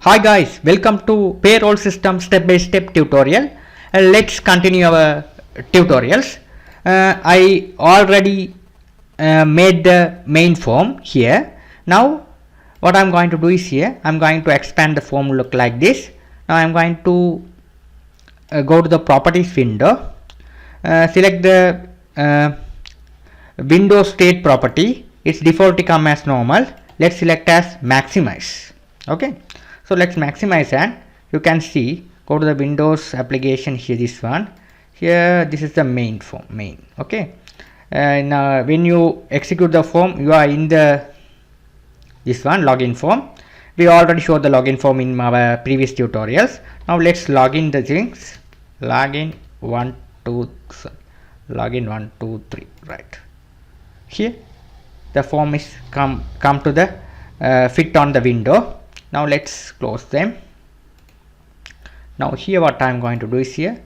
Hi guys, welcome to Payroll System step-by-step tutorial. Let's continue our tutorials. I already made the main form here. Now what I'm going to do is here, I'm going to expand the form look like this. Now I'm going to go to the properties window, select the window state property. Its default come as normal. Let's select as maximize. Okay. So let's maximize, and you can see, go to the Windows application here, this one here, this is the main form, okay. Now when you execute the form, you are in the this one login form. We already showed the login form in our previous tutorials. Now let's log in the things. Login 1 2 3, right here. The form is come to the fit on the window. Now let's close them. Now here what I'm going to do is here,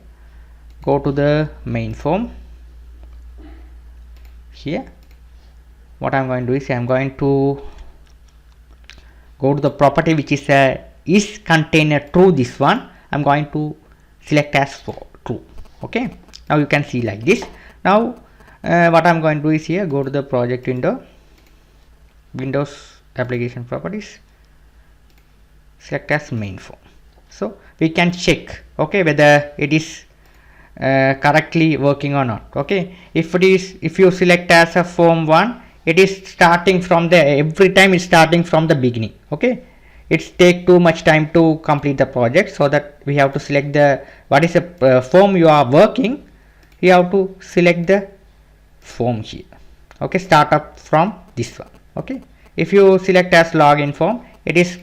go to the main form. Here what I'm going to do is I'm going to go to the property which is is container true. This one I'm going to select as true. Okay, now you can see like this. Now what I'm going to do is here, go to the project window, Windows application properties, select as main form. So we can check, okay, whether it is correctly working or not. Okay, if you select as a form 1, it is starting from the every time it's starting from the beginning. Okay, it's take too much time to complete the project, so that we have to select the what is the form you are working. You have to select the form here. Okay, start up from this one. Okay, if you select as login form, it is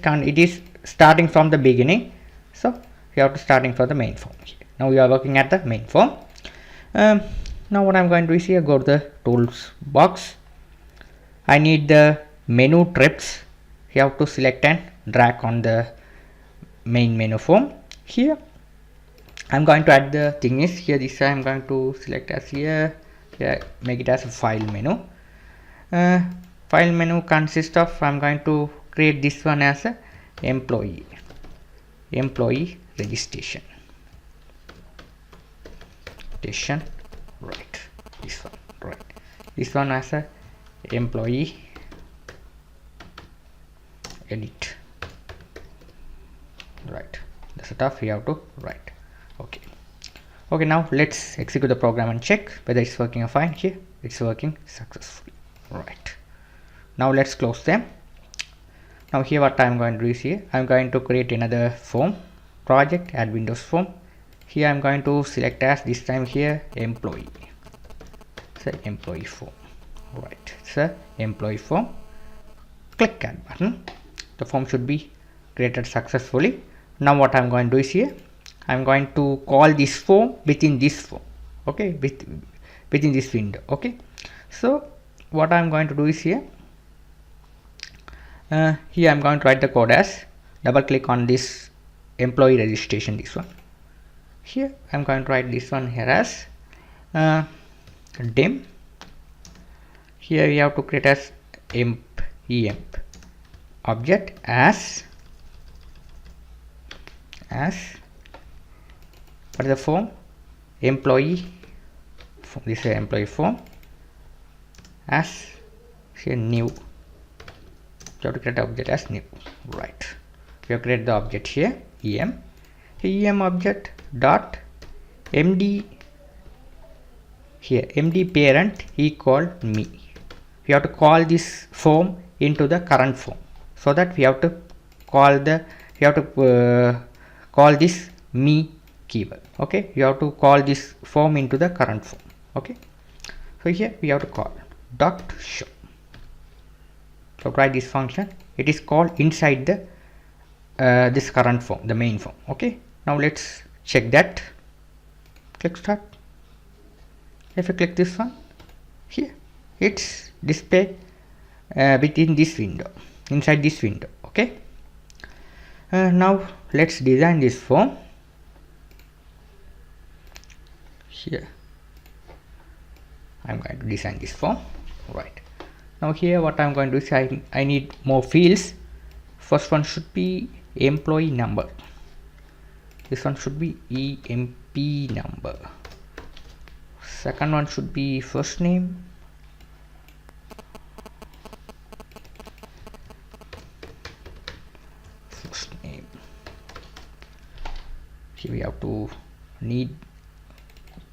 starting from the beginning, so you have to starting from the main form here. Now we are working at the main form. Now what I'm going to do is here, go to the tools box. I need the menu trips. You have to select and drag on the main menu form. Here I'm going to add the thing is here, this I'm going to select as here, make it as a file menu. File menu consists of, I'm going to create this one as a employee registration, right, this one as a employee edit, right, the stuff we have to write. Okay, now let's execute the program and check whether it's working fine. Here it's working successfully, right. Now let's close them. Now here what I'm going to do is here, I'm going to create another form, project, add Windows form. Here I'm going to select as this time here employee, so employee form, right, so employee form, click add button. The form should be created successfully. Now what I'm going to do is here, I'm going to call this form within this form, okay, within this window. Okay, so what I'm going to do is here, here I'm going to write the code as, double click on this employee registration, this one. Here I'm going to write this one here as dim. Here we have to create as emp object as what is the form, employee form. This is employee form as here new. You have to create the object as new, right. We have created the object here em object dot md, here md parent equal me. We have to call this form into the current form, so that we have to call call this me keyword. Okay, you have to call this form into the current form. Okay, so here we have to call dot show. So try this function, it is called inside the this current form, the main form. Okay, now let's check that. Click start. If you click this one here, it's display within this window, inside this window. Okay, now let's design this form. Here I'm going to design this form, right. Now here what I'm going to do is I need more fields. First one should be employee number. This one should be EMP number. Second one should be first name. First name. Here we have to need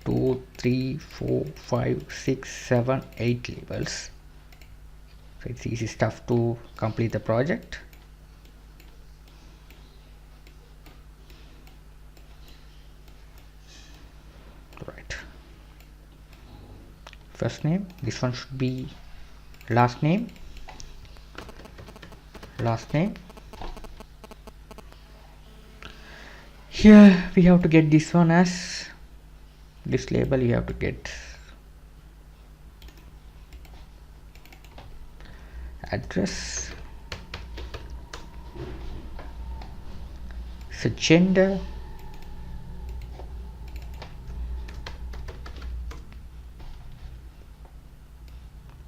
2, 3, 4, 5, 6, 7, 8 labels. So it's easy stuff to complete the project. Right. First name. This one should be last name. Last name. Here we have to get this one as this label. You have to get address. So gender.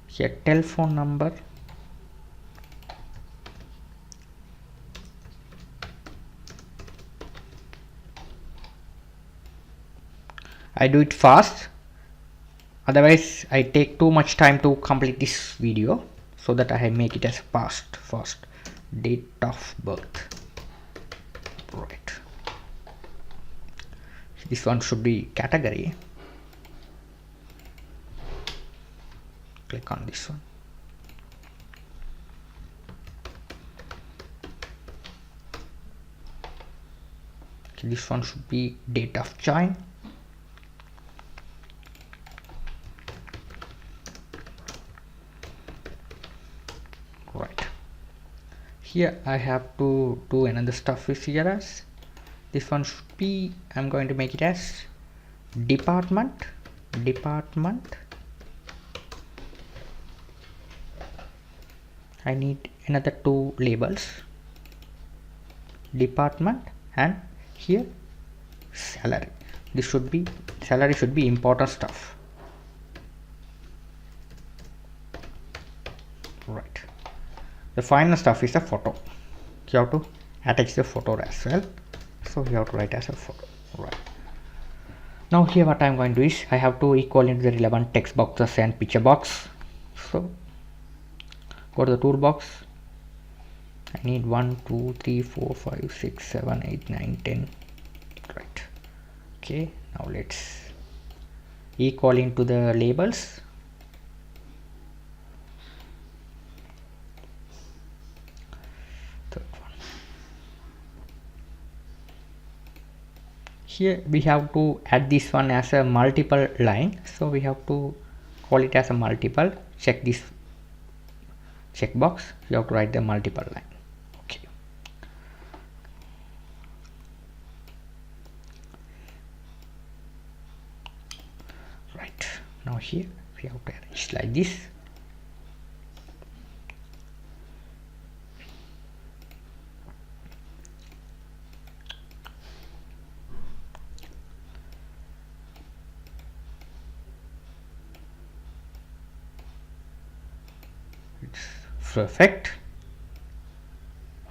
Here telephone number. I do it fast, otherwise I take too much time to complete this video, so that I make it as fast. Date of birth. Right. This one should be category. Click on this one. Okay, this one should be date of join. Right. Here I have to do another stuff with here as this one should be, I'm going to make it as department. I need another 2 labels, department, and here salary. This should be, salary should be important stuff. Right. The final stuff is the photo. You have to attach the photo as well, so you have to write as a photo. Right. Now here what I am going to do is I have to equal into the relevant text boxes and picture box. So go to the toolbox. I need 1, 2, 3, 4, 5, 6, 7, 8, 9, 10. Right. Okay. Now let's equal into the labels. Here we have to add this one as a multiple line, so we have to call it as a multiple. Check this checkbox. You have to write the multiple line. Okay. Right. Now here we have to arrange like this. Perfect.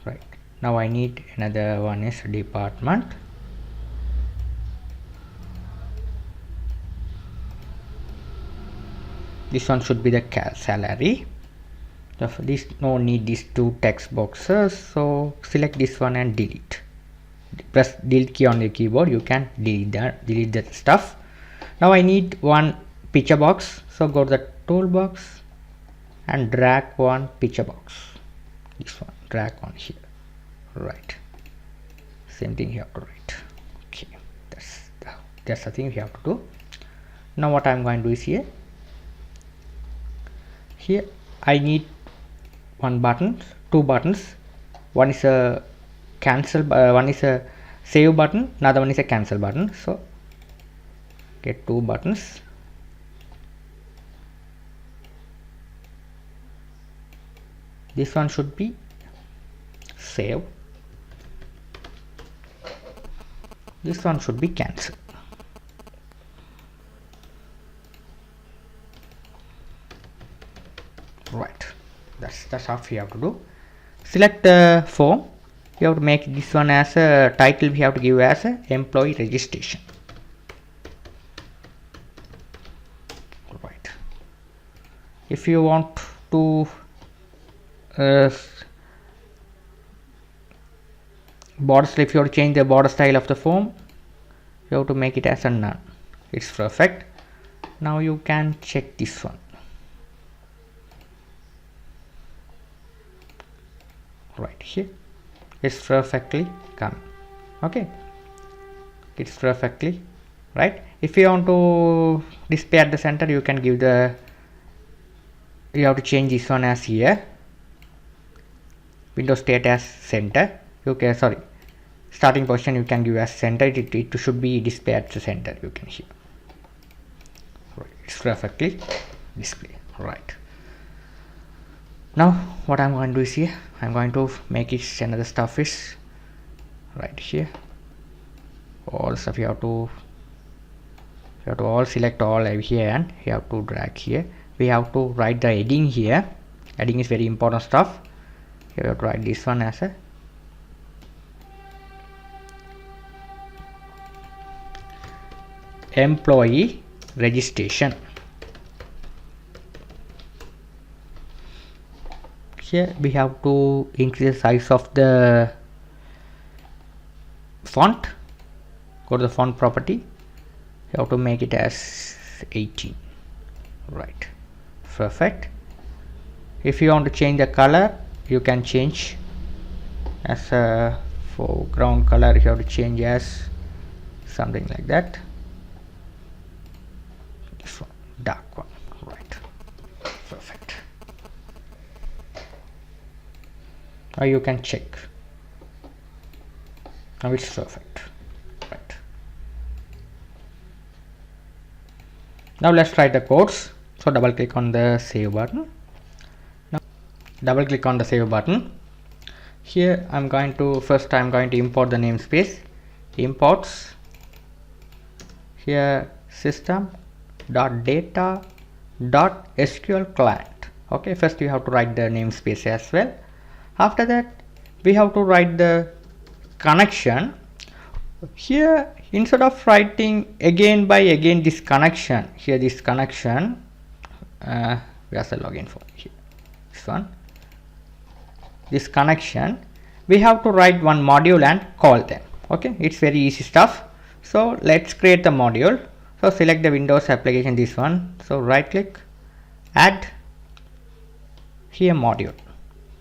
Right. Now I need another one is department. This one should be the salary. This no need these 2 text boxes, so select this one and delete. Press delete key on your keyboard. You can delete that stuff. Now I need one picture box, so go to the toolbox and drag one picture box. This one, drag on here. Right. Same thing you have to write. Okay, that's the thing you have to do. Now what I'm going to do is here I need 2 buttons. One is a cancel, one is a save button, another one is a cancel button. So get 2 buttons. This one should be save. This one should be cancel. Right. That's how you have to do. Select the form. we have to make this one as a title. We have to give as a employee registration. Right. If you want to border style, if you have to change the border style of the form, you have to make it as a none. It's perfect. Now you can check this one. Right here, it's perfectly coming. Okay, it's perfectly right. If you want to display at the center, you can give the, you have to change this one as here, Windows state as center. Okay, sorry, starting position you can give as center. It should be displayed at the center. You can here. Right, it's perfectly display. Right. Now what I'm going to do is here, I'm going to make it another stuff is right here. All the stuff you have to all select all here, and you have to drag here. We have to write the heading here. Heading is very important stuff. You have to write this one as a employee registration. Here we have to increase the size of the font. Go to the font property, you have to make it as 18. Right, perfect. If you want to change the color, you can change as a foreground color. You have to change as something like that, this one, dark one. Right, perfect. Now you can check. Now it's perfect. Right. Now let's try the codes. So double click on the save button. Now double click on the save button. Here I'm going to import the namespace. Imports. Here system.data.sql client. Okay, first you have to write the namespace as well. After that we have to write the connection. Here instead of writing again this connection, here this connection, where's the login for here, this one, this connection, we have to write one module and call them. Okay, it's very easy stuff. So let's create the module. So select the Windows application, this one. So right click, add, here module.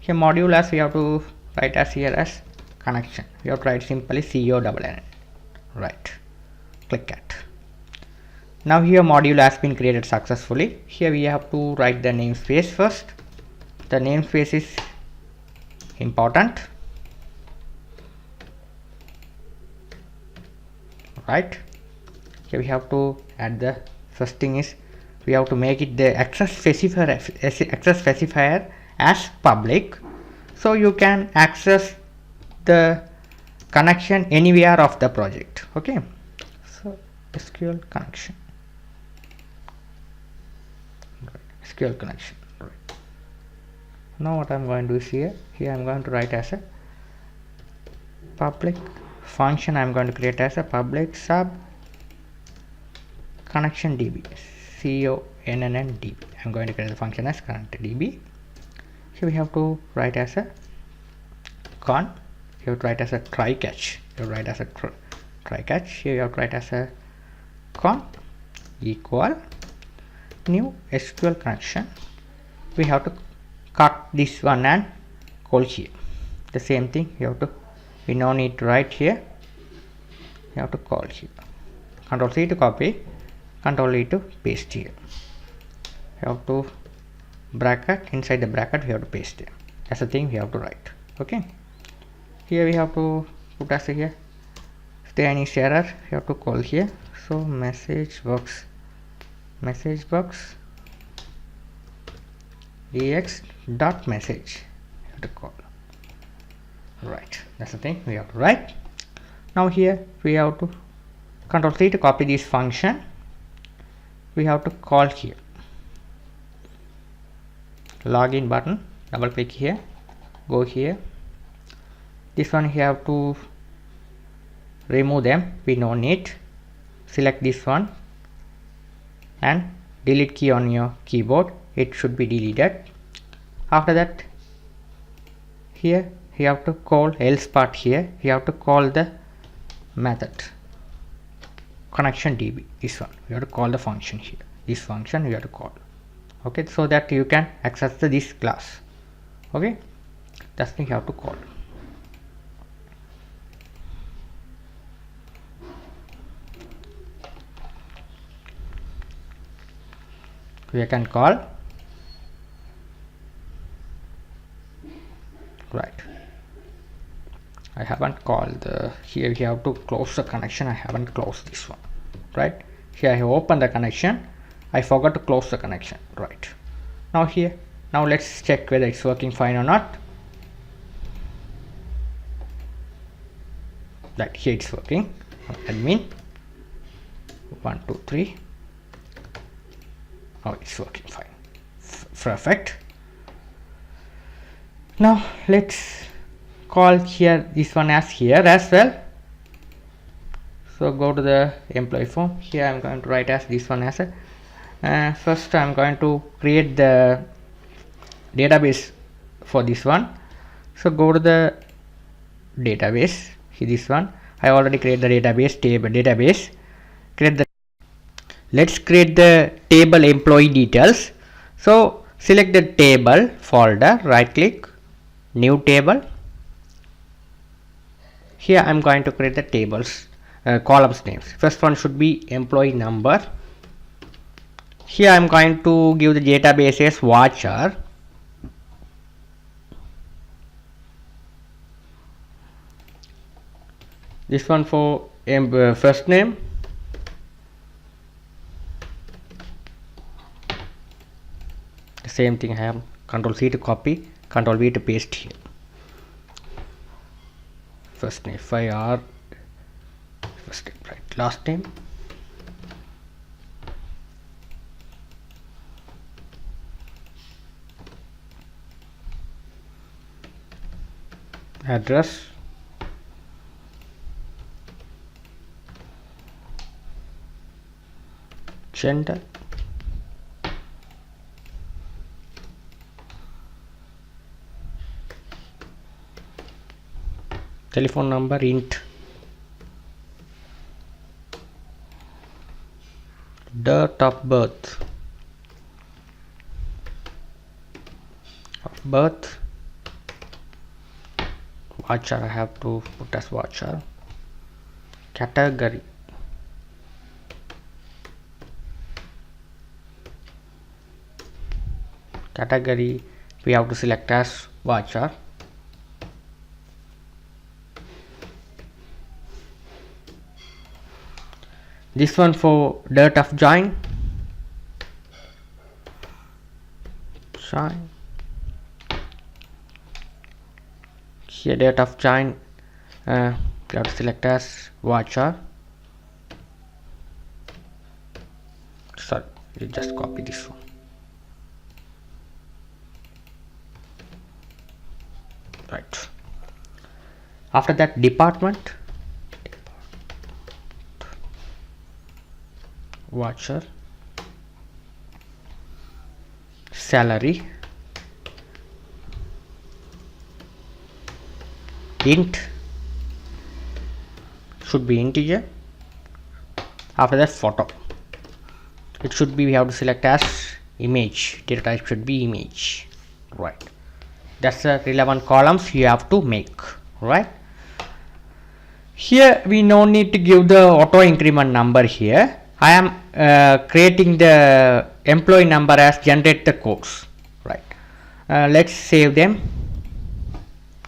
Here module as we have to write as here as connection. We have to write simply CONN. Right, click it. Now here module has been created successfully. Here we have to write the namespace first. The namespace is important. Right, here we have to add the first thing is we have to make it the access specifier as public, so you can access the connection anywhere of the project. Okay, so SQL connection, SQL connection. Right. Now what I'm going to do is here I'm going to write as a public function. I'm going to create as a public sub connection db, CONN db. I'm going to create the function as connect db. Here we have to write as a con. You have to write as a try catch. You write as a try catch. Here you have to write as a con equal new SQL connection. We have to cut this one and call here. The same thing you have to, we no need to write here. You have to call here. Control C to copy, Control E to paste here. You have to bracket, inside the bracket we have to paste it. That's the thing we have to write. Okay, here we have to put as a here, if there any error you have to call here. So message box ex dot message you have to call. Right, that's the thing we have to write. Now here we have to Control C to copy this function. We have to call here login button, double click here, go here, This one you have to remove them, we no need. Select this one and delete key on your keyboard, it should be deleted. After that, here you have to call else part. Here you have to call the method connection db. This one you have to call the function here. This function you have to call, okay, so that you can access this class. Okay, that's thing you have to call. We can call, right. I haven't called the, here you have to close the connection. I haven't closed this one, right. Here I have opened the connection, I forgot to close the connection, right. Now here, now let's check whether it's working fine or not. Right, here it's working. Admin 1 2 3. Oh, it's working fine. Perfect. Now let's call here this one as here as well. So go to the employee form. Here I'm going to write as this one as a first I'm going to create the database for this one. So go to the database. See this one, I already created the database table database. Create the, let's create the table employee details. So select the table folder, right click, new table. Here I'm going to create the tables columns names. First one should be employee number. Here I'm going to give the database as watcher. This one for first name. The same thing I have Control C to copy, Control V to paste here. First name FIR, first name, right. Last name, address, gender, telephone number int, date of birth, watcher I have to put as watcher, category, we have to select as watcher. This one for date of join, here date of join, we have to select as watcher. Sorry, you just copy this one. Right. After that, department, watcher, salary, int, should be integer. After that, photo, it should be, we have to select as image, data type should be image, right. That's the relevant columns you have to make, right. Here we no need to give the auto increment number. Here I am creating the employee number as generate the codes, right. Let's save them.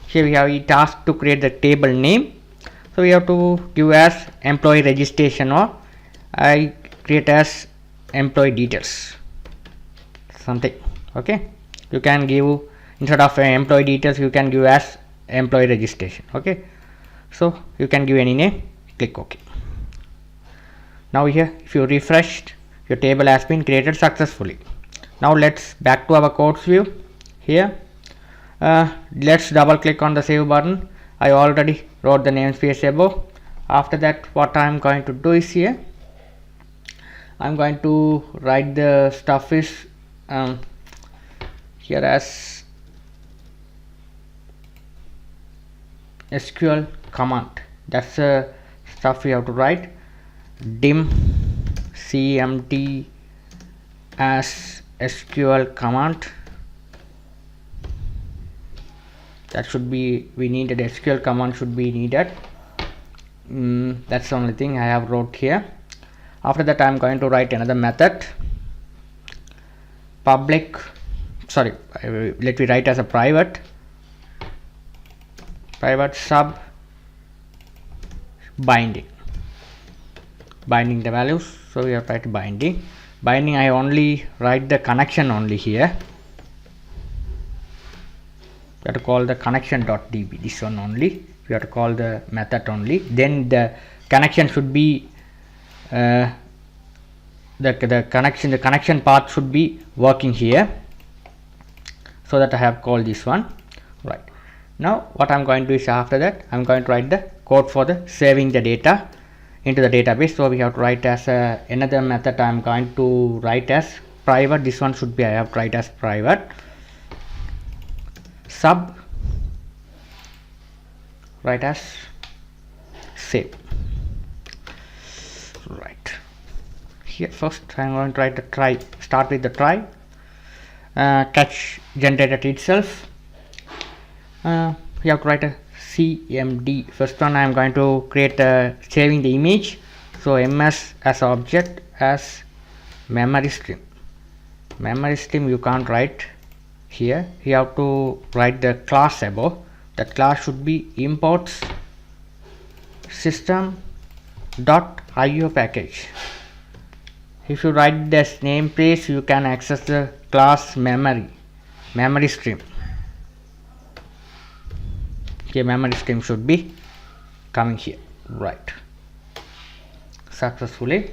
Here we have a task to create the table name, so we have to give as employee registration, or I create as employee details, something, okay. You can give, instead of employee details, you can give as employee registration, okay. So you can give any name, click OK. Now here, if you refreshed, your table has been created successfully. Now let's back to our codes view. Here let's double click on the save button. I already wrote the namespace above. After that, what I am going to do is here I am going to write the stuff is here as SQL command. That's the stuff we have to write. Dim cmd as SQL command. That should be, we needed SQL command should be needed. That's the only thing I have wrote here. After that, I am going to write another method. Public, sorry, let me write as a private sub binding the values. So we have to write binding. I only write the connection only here. We have to call the connection.db, this one only. We have to call the method only. Then the connection should be the connection path should be working here, so that I have called this one. Right, now what I'm going to do is, after that I'm going to write the code for the saving the data into the database. So we have to write as another method. I'm going to write as private. This one should be, I have to write as private sub, write as save. Right, here first I'm going to write the try, start with the try, catch generated itself. You have to write a cmd. First one I am going to create saving the image. So ms as object as memory stream. You can't write here. You have to write the class above. That class should be imports system.io package. If you write this namespace, you can access the class memory stream. Here memory stream should be coming here. Right, successfully.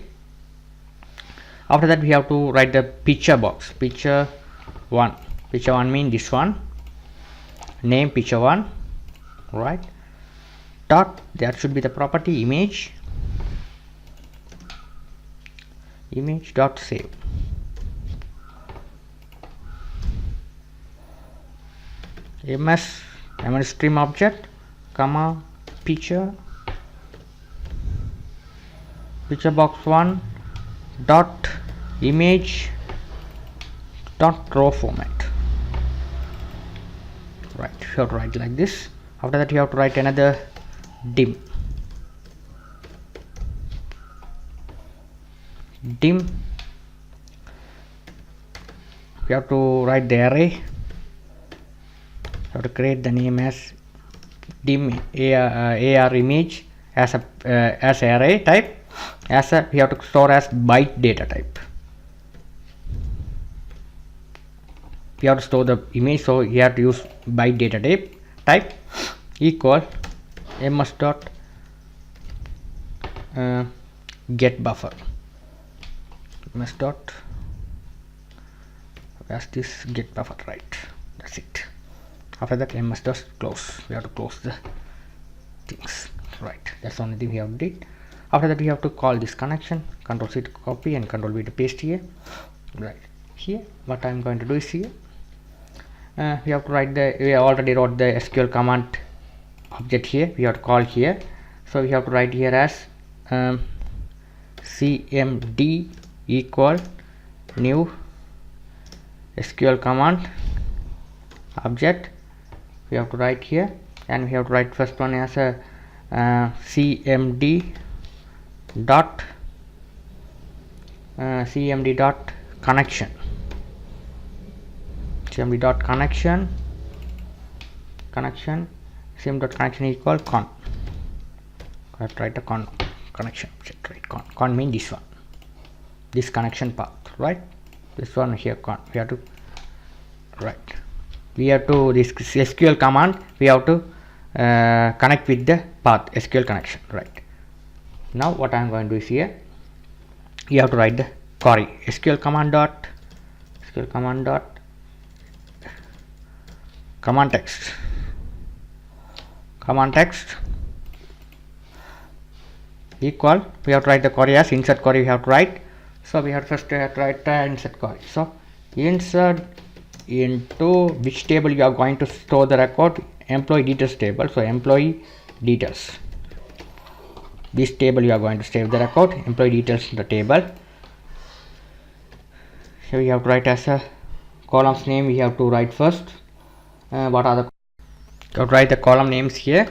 After that, we have to write the picture box. Picture one means this one, name picture one. Right, dot, that should be the property image dot save. ms memory stream object comma picture box one dot image dot raw format. Right, you have to write like this. After that, you have to write another dim. You have to write the array. You have to create the name as dim ar image as array type, we have to store as byte data type. You have to store the image, so you have to use byte data type equal ms dot get buffer. Ms dot, as this get buffer. Right, that's it. After that, ms dot close. We have to close the things. Right, that's the only thing we have to do. After that, we have to call this connection. Control C to copy and Control V to paste here. Right, here what I'm going to do is here we have to write we already wrote the SQL command object here. We have to call here, so we have to write here as cmd equal new SQL command object. We have to write here, and we have to write first one as a cmd dot connection. cmd dot connection cmd dot connection equal con. I have to write a connection object. Right, con means this one, this connection path. Right, this one here con. We have to this SQL command, we have to connect with the path SQL connection. Right, now what I am going to do is here you have to write the query SQL command dot command text command text equal, we have to write the query as insert query we have to write. So we have first to write the insert query. So insert into which table you are going to store the record, employee details table. So employee details, this table you are going to save the record, employee details in the table. So we have to write as a columns name, we have to write first. What are the, you have to write the column names here,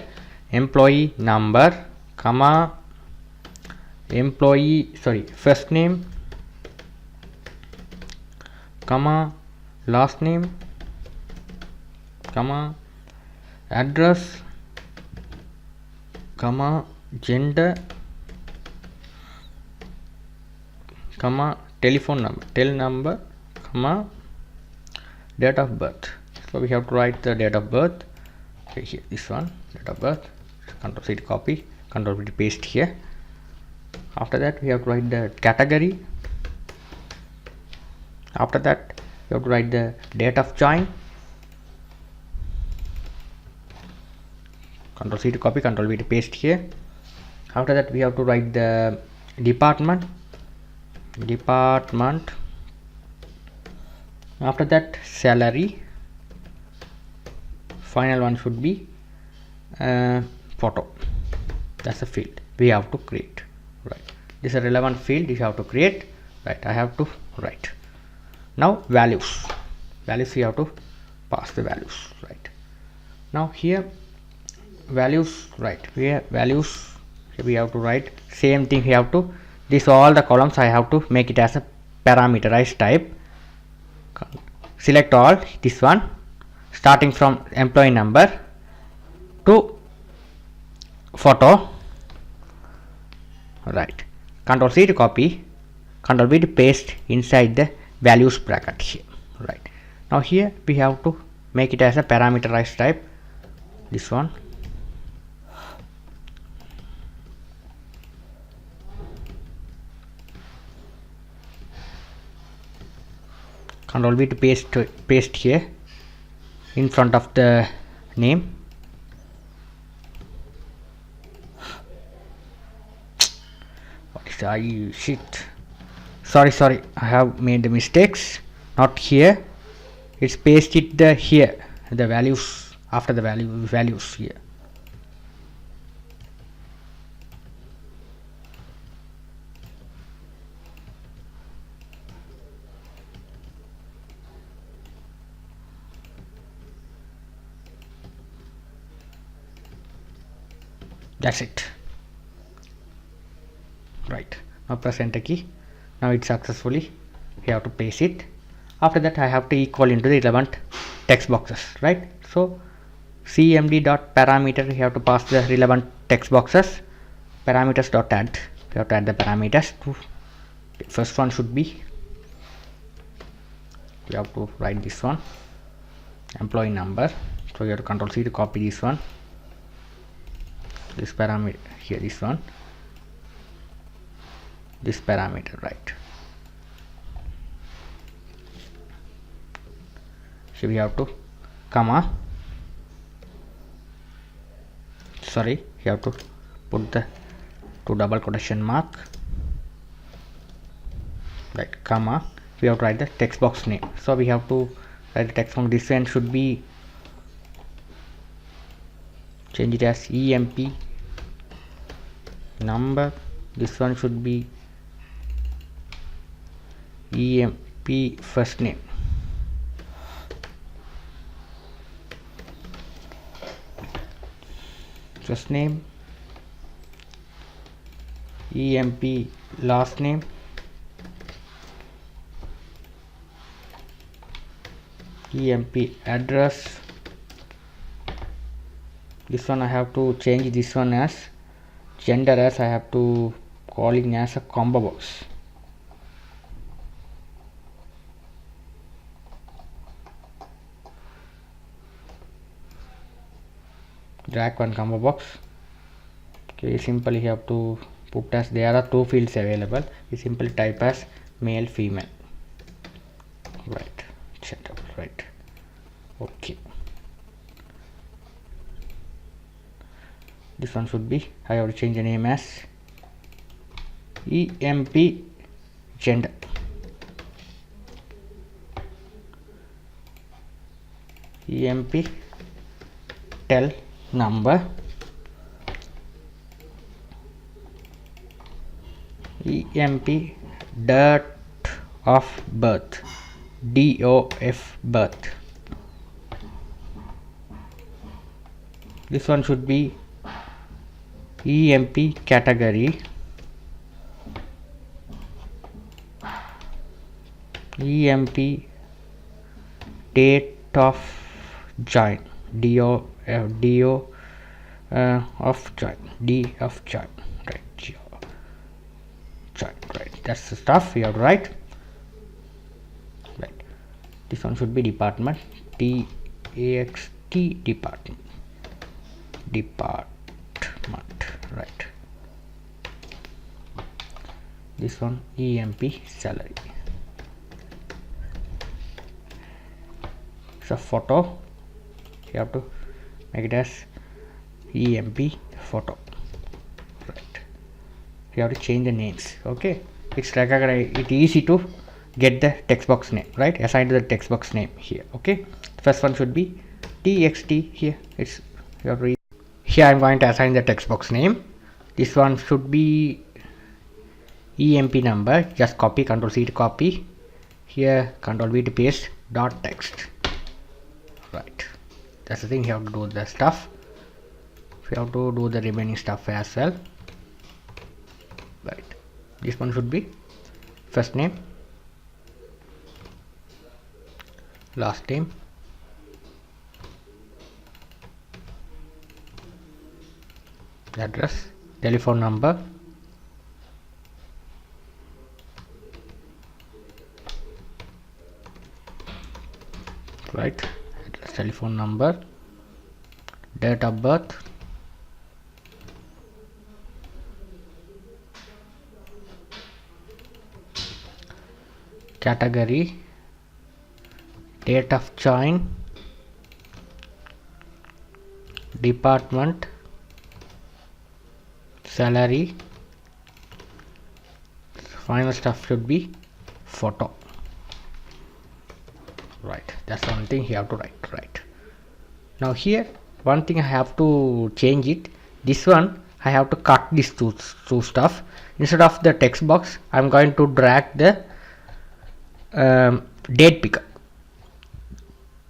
employee number, comma, employee, sorry, first name, comma, last name, comma, address, comma, gender, comma, telephone number, tel number, comma, date of birth. So we have to write the date of birth. Okay, here this one, date of birth. Control C to copy, Control V to paste here. After that we have to write the category. After that you have to write the date of join. Control C to copy, Control V to paste here. After that we have to write the department. After that salary. Final one should be photo. That's a field we have to create. Right, this is a relevant field you have to create. Right, I have to write. Now values we have to pass the values. Right, now here values, right, here values, here we have to write same thing. We have to, this all the columns I have to make it as a parameterized type. Select all, this one starting from employee number to photo. Right, Control C to copy, Control V to paste inside the values bracket here. Right, now here we have to make it as a parameterized type, this one. Control V to paste here in front of the name. What is the shit? Sorry, I have made the mistakes. Not here. It's pasted the here the values after the values here. That's it. Right, now press enter key. Now it's successfully, we have to paste it. After that I have to equal into the relevant text boxes. Right, so cmd dot parameter, we have to pass the relevant text boxes. Parameters dot add, we have to add the parameters to, first one should be, we have to write this one, employee number. So you have to Control C to copy this one, this parameter here, this one, this parameter. Right, so we have to comma, sorry, you have to put the two double quotation mark. Right, comma, we have to write the text box name. So we have to write the text box, this one should be, change it as emp number, this one should be emp first name. First name, emp last name, emp address. This one I have to change this one as gender, as I have to call it as a combo box. Drag one combo box. Okay, simply you have to put as, there are two fields available, you simply type as male female. Right, gender. Right, okay. this one should be, I have to change the name as emp gender. Emp tel number, emp date of birth, DOF birth. This one should be emp category, emp date of join, do of join, d of join, right? Join, right? That's the stuff we have to write. Right. This one should be department, text department, right? This one emp salary. It's a photo, you have to make it as emp photo, right? You have to change the names. Okay, it's like it's easy to get the text box name, right? Assign to the text box name here. Okay, the first one should be txt. Here it's, you have to read. Here I'm going to assign the text box name. This one should be emp number. Just copy, Ctrl C to copy. Here Ctrl V to paste dot text. Right, that's the thing. You have to do the stuff. You have to do the remaining stuff as well. Right, this one should be first name, last name, address, telephone number, right? Address, telephone number, date of birth, category, date of join, department, salary, final stuff should be photo. Right, that's the only thing you have to write. Right, now here one thing I have to change it. This one I have to cut these two stuff. Instead of the text box, I'm going to drag the date picker,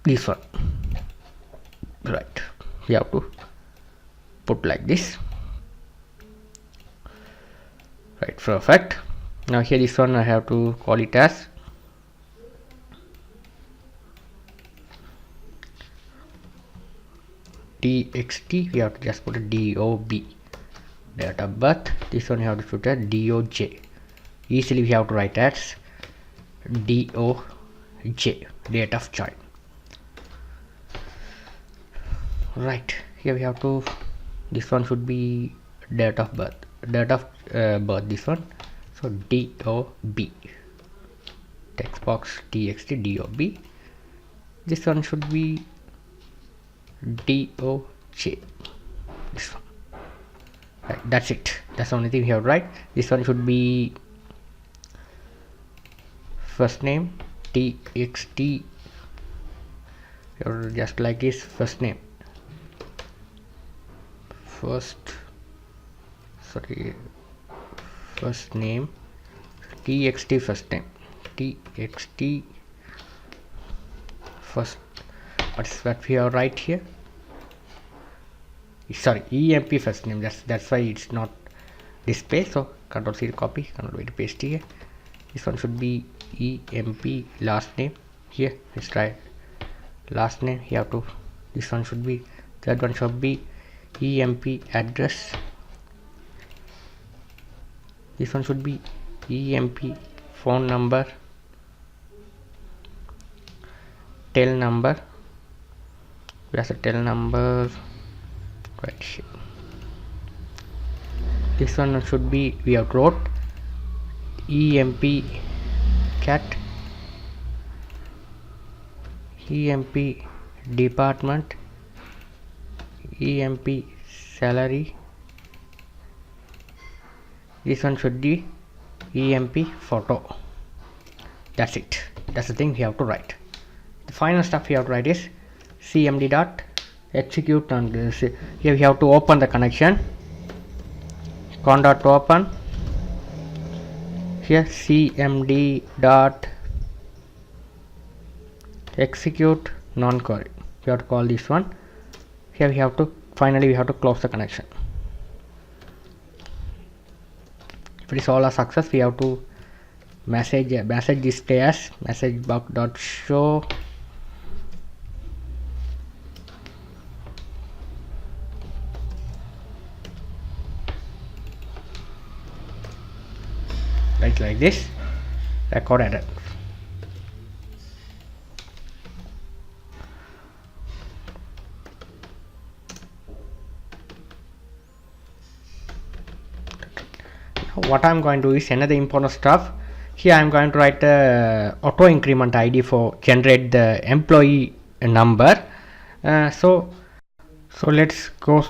this one, right? You have to put like this, right? Perfect. Now here this one I have to call it as txt. We have to just put a dob, date of birth. This one you have to put a doj. Easily we have to write as doj, date of join. Right, here we have to, this one should be date of birth, birth, this one. So dob, text box txt dob. This one should be doj, this one. Right, that's it. That's the only thing we have to write. This one should be first name, txt, or just like this, first name, first name, txt, first name, txt, first, what we have right here, sorry, emp first name. That's why it's not display. So Ctrl C to copy, Ctrl V to paste here. This one should be emp last name. Here it's right, last name. You have to, this one should be, third one should be emp address. This one should be emp phone number, tel number. Where's the tel number? Right here. This one should be, we have wrote emp cat, emp department, emp salary, This one should be emp photo. That's it. That's the thing we have to write. The final stuff we have to write is cmd dot execute, and here we have to open the connection. Con dot open. Here cmd dot execute non-query. We have to call this one. Here we have to finally we have to close the connection. If it is all a success, we have to message display as message bug dot show like this, record error. What I'm going to do is another important stuff. Here I'm going to write the auto increment ID for generate the employee number. So let's go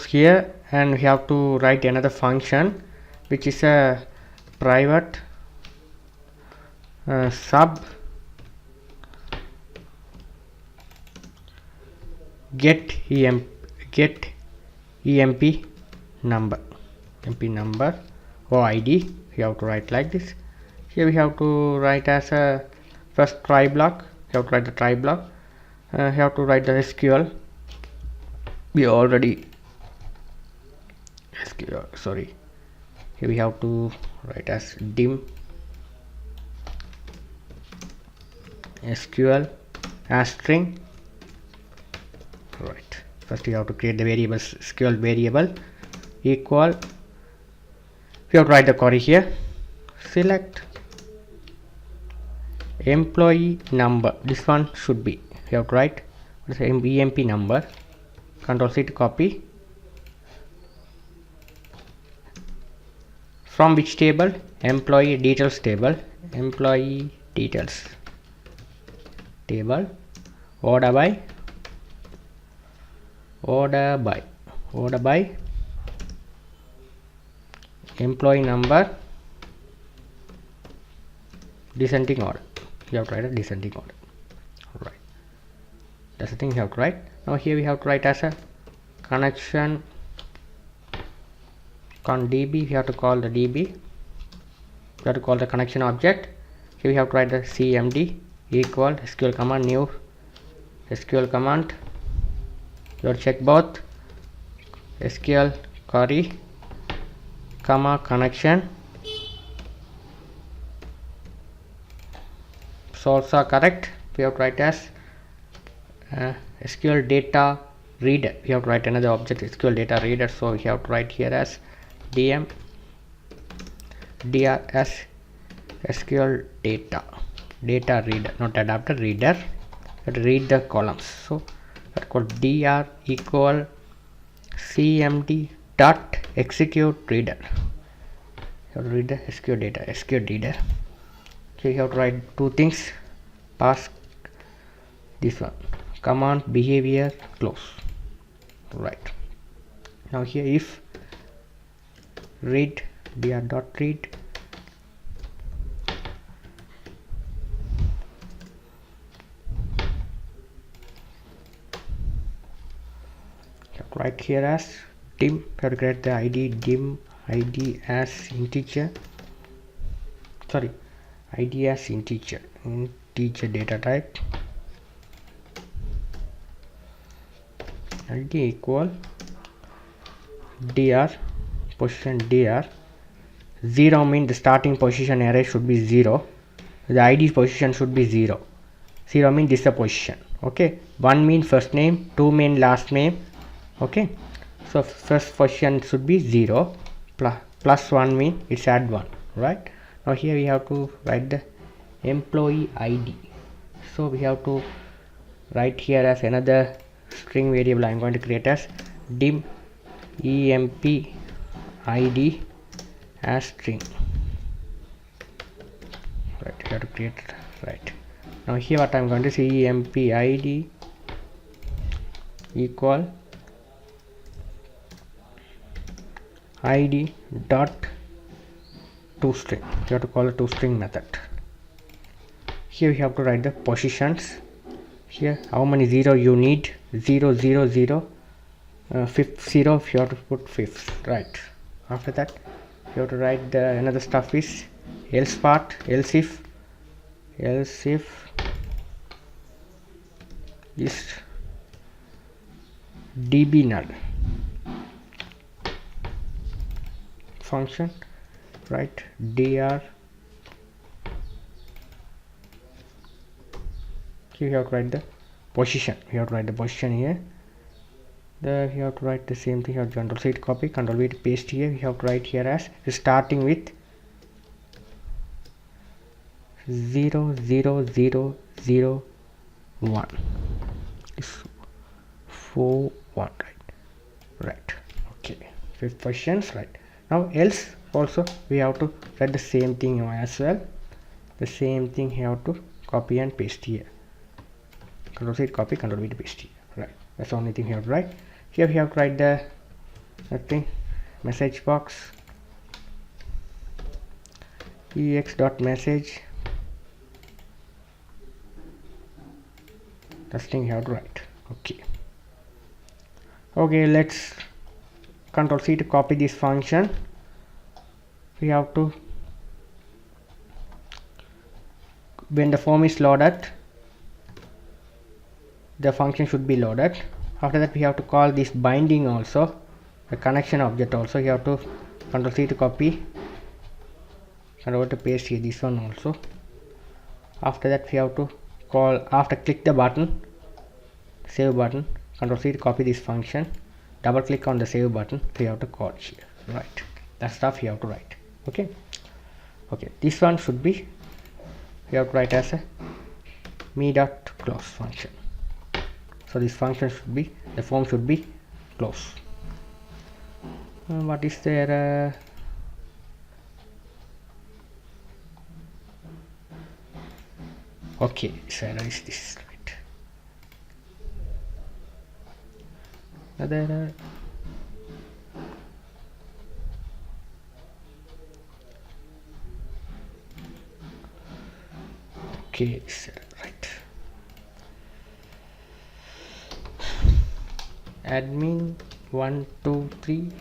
here, and we have to write another function which is a private sub get emp number or ID. We have to write like this. Here we have to write as a first try block. You have to write the try block. You have to write the SQL. We already SQL, sorry. Here we have to write as dim SQL as string. Right. First we have to create the variable SQL variable equal. We have to write the query here. Select employee number. This one should be. We have to write emp number. Control C to copy. From which table? Employee details table. Employee details table. Order by employee number, descending order. You have to write a descending order. Right. That's the thing you have to write. Now here we have to write as a connection con db. We have to call the db. We have to call the connection object. Here we have to write the cmd equal SQL command new SQL command. You have to check both SQL query comma connection. Source are correct. We have to write as SQL data reader. We have to write another object SQL data reader. So we have to write here as dr as SQL data reader, not adapter, reader. To read the columns. So that called dr equal cmd dot execute reader. You have to read the SQL data, SQL reader. So you have to write two things. Pass this one command behavior close. Right. Now here if read dr dot read right here as dim. You have to create the id dim id as integer, sorry, id as integer data type, id equal dr position dr. 0 means the starting position array should be 0, the id position should be 0. 0 means this is the position. Okay, 1 means first name, 2 means last name. Okay, so first position should be 0, plus 1 means it's add 1. Right. Now here we have to write the employee id. So we have to write here as another string variable. I'm going to create as dim emp id as string. Right, you have to create. Right. Now here what I'm going to say emp id equal id dot toString. You have to call a toString method. Here we have to write the positions. Here how many 0 you need, 0 0 0, fifth 0 if you have to put fifth, right? After that you have to write the another stuff is else part, else if is db null function, right? dr, here you have to write the position. You have to write the position here. There you have to write the same thing. You have to Control C to copy, Control V to paste here. You have to write here as starting with 0 0 0 0 1 is 4 1, right? Okay, fifth positions, right? Now else also we have to write the same thing as well. The same thing you have to copy and paste here. Control C to copy, Control V to paste here, right? That's the only thing you have to write. Here we have to write the nothing message box ex.message. That's thing you have to write. Okay, let's Control C to copy this function. We have to, when the form is loaded, the function should be loaded. After that we have to call this binding also, the connection object also. You have to Control C to copy, Control V to paste here, this one also. After that we have to call, after click the button, save button, Control C to copy this function, double click on the save button, we have to call here, right? That stuff you have to write. Okay, this one should be, you have to write as a me.close function. So this function should be, the form should be close. What is there? Okay, this error is this, right? Another error. Okay, this error, right? Admin 1 2 3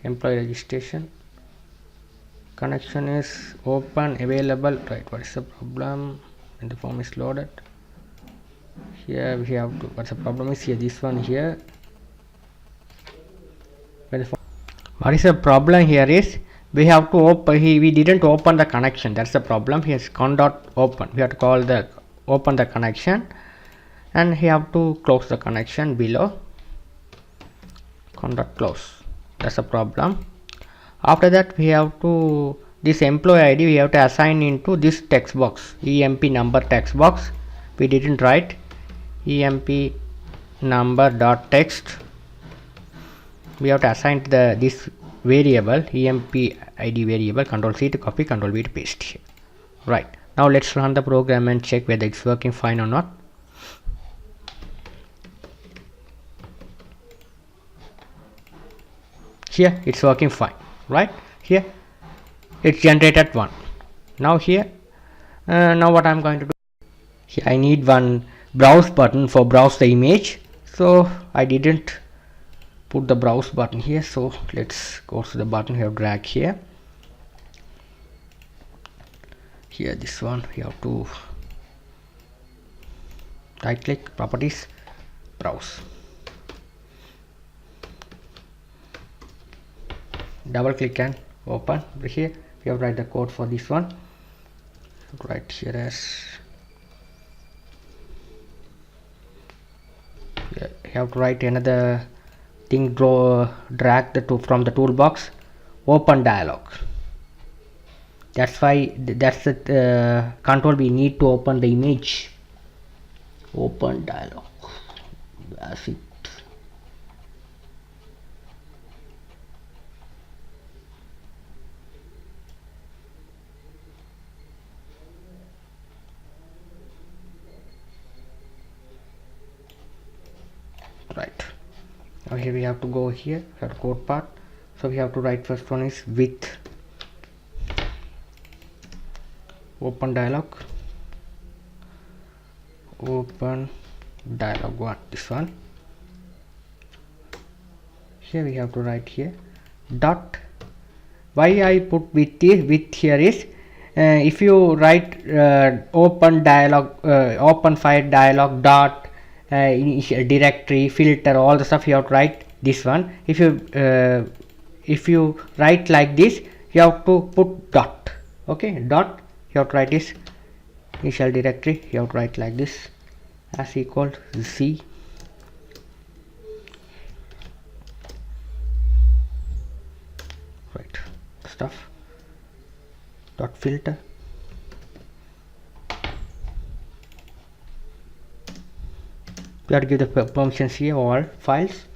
employee registration, connection is open available, right? What is the problem when the form is loaded? Here we have to, what's the problem is here, this one here. When the form, what is the problem here is we have to open, we didn't open the connection. That's the problem. Here's con.open, we have to call the open the connection, and we have to close the connection below, con.close. That's a problem. After that we have to, this employee ID we have to assign into this text box, emp number text box. We didn't write emp number dot text. We have to assign to this variable, emp id variable. Control C to copy, Control V to paste here, right? Now let's run the program and check whether it's working fine or not. Here it's working fine, right? Here it's generated 1. Now here, now what I'm going to do, here I need one browse button for browse the image, so I didn't put the browse button here. So let's go to the button, we have drag here, this one we have to right click, properties, browse, double click and open. Here we have to write the code for this one, right here as, you have to write another thing, drag the from the toolbox, open dialog. That's why, that's the control we need to open the image, open dialog. That's it. Right, now here we have to go here for code part. So we have to write, first one is width open dialog, open dialog one, this one. Here we have to write here dot. Why I put with here is if you write open dialog, open file dialog dot initial directory filter, all the stuff, you have to write this one. If you write like this, you have to put dot. Okay, dot, you have to write this initial directory, you have to write like this as equal z right stuff dot filter. We have to give the permissions here, all files.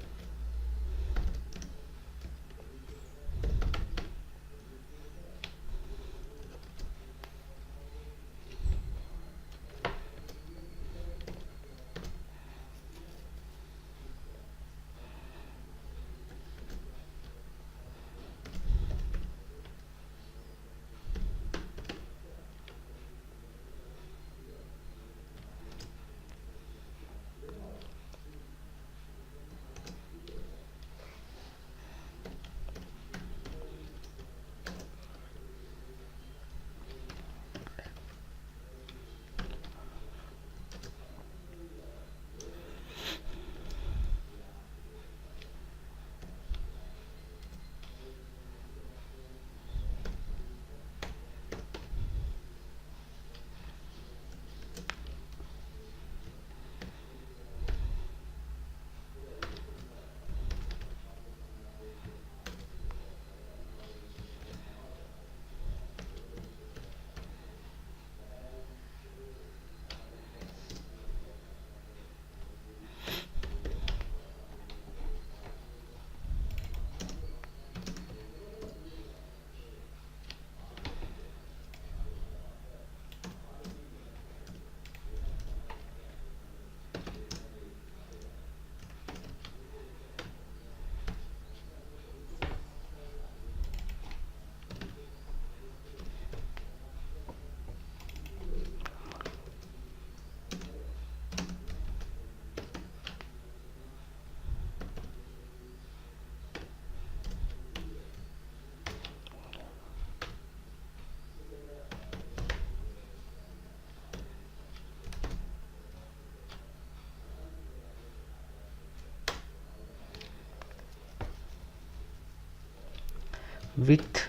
With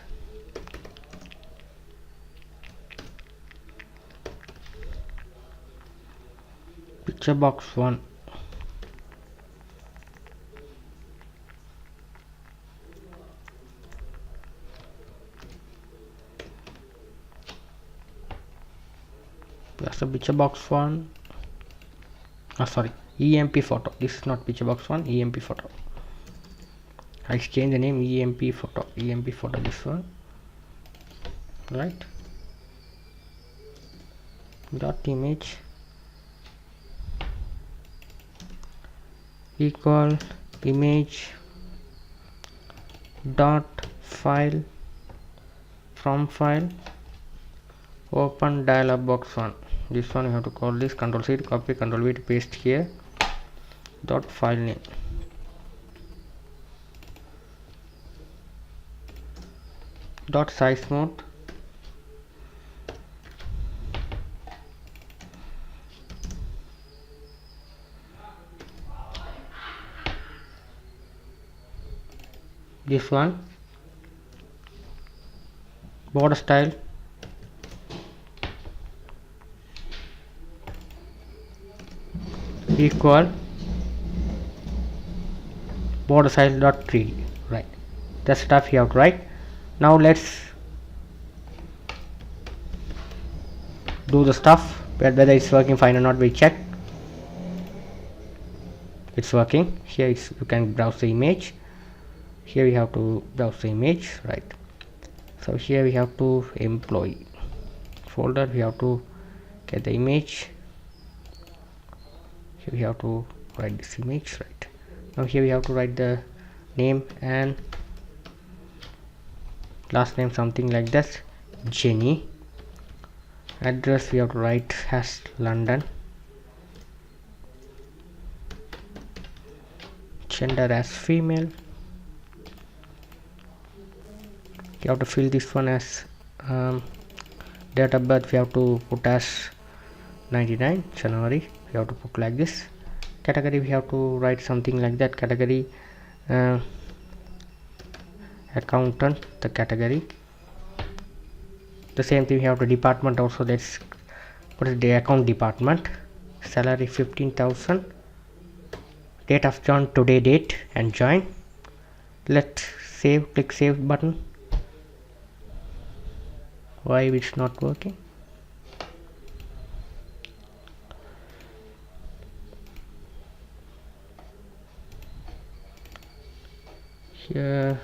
picture box 1, that's a picture box 1. Sorry, EMP photo. This is not picture box 1, EMP photo. I change the name EMP photo, this one, right? Dot image equal image dot file from file open dialog box 1. This one you have to call this, Control C to copy, Control V to paste here. Dot file name. Dot size mode. This one. Border style. Equal border size dot 3D. Right. That stuff you have to write. Now let's do the stuff, whether it's working fine or not. We check it's working. Here you can browse the image. Here we have to browse the image, right? So here we have to employee folder, we have to get the image. Here we have to write this image, right? Now here we have to write the name and last name, something like this, Jenny. Address we have to write as London. Gender as female. You have to fill this one as date of birth. We have to put as 99 January. We have to put like this. Category we have to write something like that. Category accountant, the category. The same thing we have to department also. Let's put it the account department. Salary 15,000. Date of join, today date, and join. Let's save. Click save button. Why it's not working? Here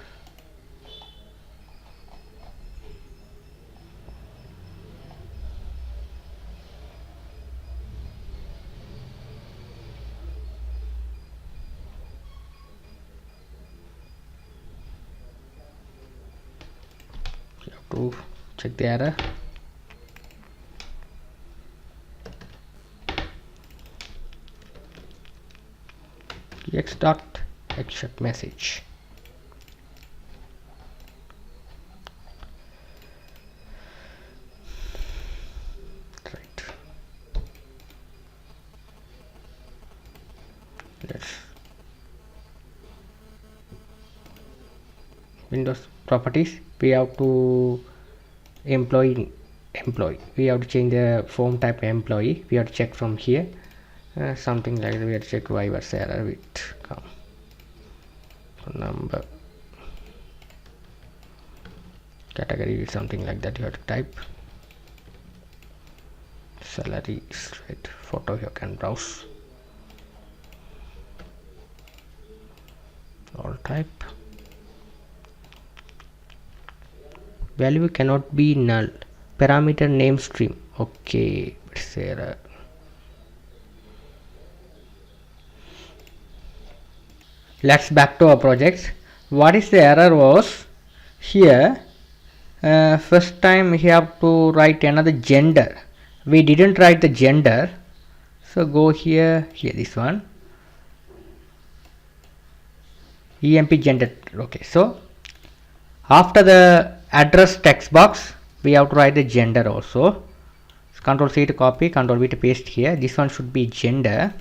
you have to check the error. X dot accept message. Right. Let's Windows properties. We have to employee. We have to change the form type employee. We have to check from here. Something like that. We have to check why was error with number, category, something like that. You have to type salary straight. Photo you can browse. All type. Value cannot be null. Parameter name stream. Okay, it's error. Let's back to our projects. What is the error was here? First time we have to write another gender. We didn't write the gender, so go here this one, emp gender. Okay, so after the address text box we have to write the gender also. So Control C to copy, Control V to paste here. This one should be gender.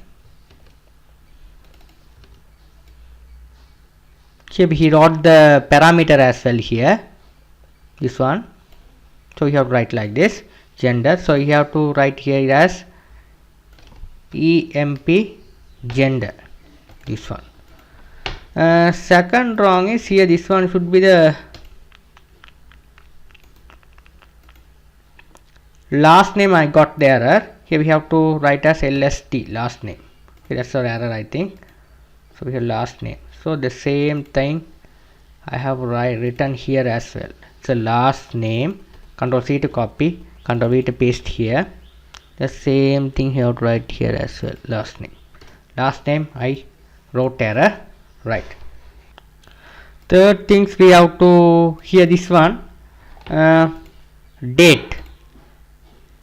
Here he wrote the parameter as well here, this one. So you have to write like this, gender. So you have to write here as emp gender, this one. Second wrong is here, this one should be the last name. I got the error. Here we have to write as LST, last name. Okay, that's our error, I think. So we have last name. So the same thing I have written here as well. So last name, Control C to copy, Control V to paste here. The same thing you have to write here as well. Last name I wrote error, right. Third things we have to, here this one, date.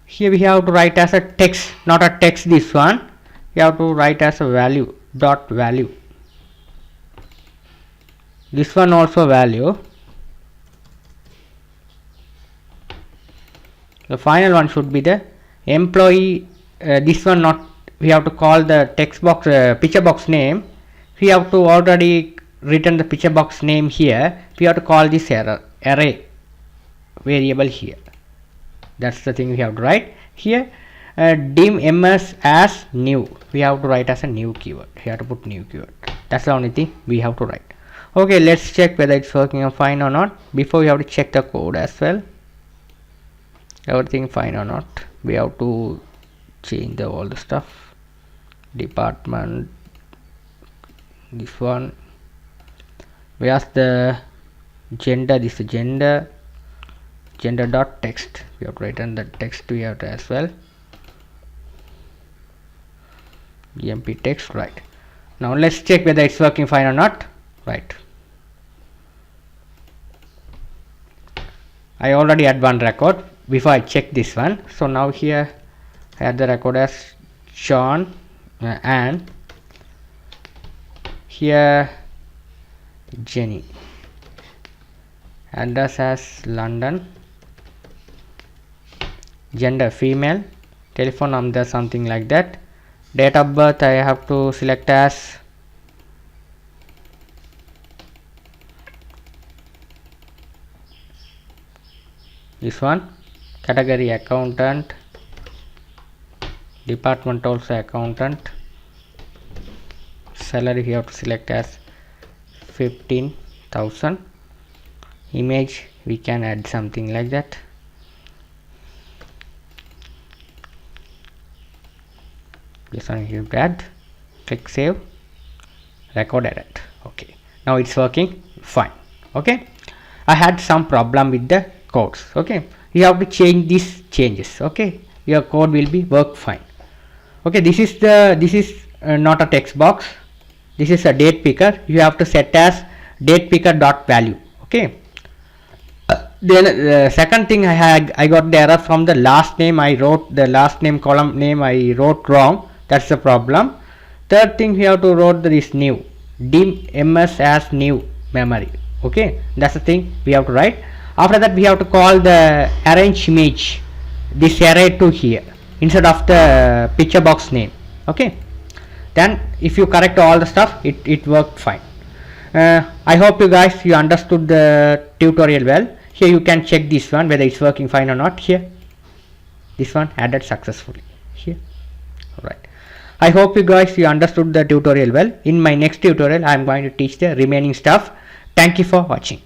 Here we have to write as a text, not a text. This one you have to write as a value, dot value. This one also value. The final one should be the employee. This one not, we have to call the text box, picture box name. We have to already written the picture box name here. We have to call this array variable here. That's the thing we have to write here. Dim ms as new. We have to write as a new keyword. We have to put new keyword. That's the only thing we have to write. Okay, let's check whether it's working fine or not. Before we have to check the code as well. Everything fine or not. We have to change all the stuff. Department. This one. We ask the gender. This is gender. Gender dot text. We have to write in the text we have to as well. emp text, right. Now let's check whether it's working fine or not. Right. I already had one record. before I check this one. So now here I have the record as John and here Jenny, address as London, gender female, telephone number something like that, date of birth I have to select as this one, category accountant, department also accountant, salary you have to select as 15,000, image we can add something like that, this one you add, click save, record edit. Okay, now it's working fine. Okay, I had some problem with the codes. Okay, you have to change these changes. Okay, your code will be work fine. Okay, this is not a text box, this is a date picker. You have to set as date picker dot value. Okay, then second thing I got the error from the last name. I wrote the last name column name I wrote wrong, that's the problem. Third thing we have to wrote this new dim ms as new memory. Okay, that's the thing we have to write. After that we have to call the arrange image, this array to here instead of the picture box name. Okay, then if you correct all the stuff, it worked fine. I hope you guys you understood the tutorial well. Here you can check this one whether it's working fine or not. Here this one added successfully here. Alright, I hope you guys you understood the tutorial well. In my next tutorial I am going to teach the remaining stuff. Thank you for watching.